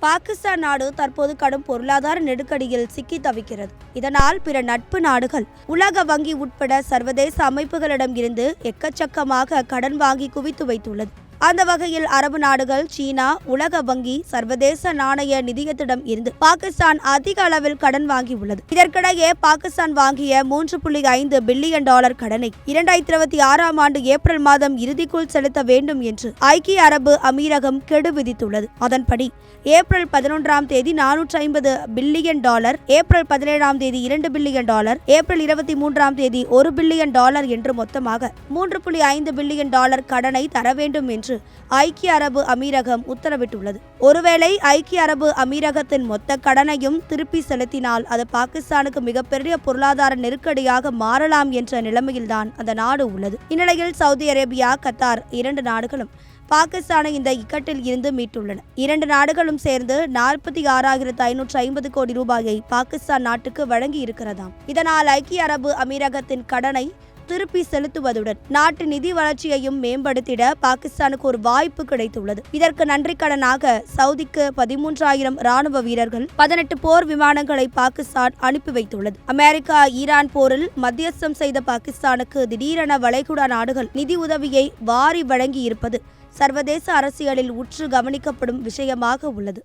பாகிஸ்தான் நாடு தற்போது கடும் பொருளாதார நெருக்கடியில் சிக்கி தவிக்கிறது. இதனால் பிற நட்பு நாடுகள், உலக வங்கி உட்பட சர்வதேச அமைப்புகளிடம் இருந்து எக்கச்சக்கமாக கடன் வாங்கி குவித்து வைத்துள்ளது. அந்த வகையில் அரபு நாடுகள், சீனா, உலக வங்கி, சர்வதேச நாணய நிதியத்திடம் இருந்து பாகிஸ்தான் அதிக அளவில் கடன் வாங்கியுள்ளது. இதற்கிடையே பாகிஸ்தான் வாங்கிய $3.5 பில்லியன் கடனை 2026ஆம் ஆண்டு ஏப்ரல் மாதம் இறுதிக்குள் செலுத்த வேண்டும் என்று ஐக்கிய அரபு அமீரகம் கெடு விதித்துள்ளது. அதன்படி ஏப்ரல் 11ஆம் தேதி $450 பில்லியன், ஏப்ரல் 17ஆம் தேதி $2 பில்லியன், ஏப்ரல் 23ஆம் தேதி $1 பில்லியன் என்று மொத்தமாக $3.5 பில்லியன் கடனை தர வேண்டும் என்று ஐக்கிய அரபு அமீரகம் உத்தரவிட்டுள்ளது. ஒருவேளை ஐக்கிய அரபு அமீரகத்தின் மொத்த கடனையும் திருப்பி செலுத்தினால் அது பாகிஸ்தானுக்கு மிகப்பெரிய பொருளாதார நெருக்கடியாக மாறலாம் என்ற நிலைமையில்தான் அந்த நாடு உள்ளது. இந்நிலையில் சவுதி அரேபியா, கத்தார் 2 நாடுகளும் பாகிஸ்தானை இந்த இக்கட்டில் இருந்து மீட்டுள்ளன. 2 நாடுகளும் சேர்ந்து 46,550 கோடி ரூபாயை பாகிஸ்தான் நாட்டுக்கு வழங்கி இருக்கிறதாம். இதனால் ஐக்கிய அரபு அமீரகத்தின் கடனை திருப்பி செலுத்துவதுடன் நாட்டு நிதி வளர்ச்சியையும் மேம்படுத்திட பாகிஸ்தானுக்கு ஒரு வாய்ப்பு கிடைத்துள்ளது. இதற்கு நன்றி கடனாக சவுதிக்கு 13,000 ராணுவ வீரர்கள், 18 போர் விமானங்களை பாகிஸ்தான் அனுப்பி வைத்துள்ளது. அமெரிக்கா ஈரான் போரில் மத்தியஸ்தம் செய்த பாகிஸ்தானுக்கு திடீரென வளைகுடா நாடுகள் நிதி உதவியை வாரி வழங்கி இருப்பது சர்வதேச அரசியலில் உற்று கவனிக்கப்படும் விஷயமாக உள்ளது.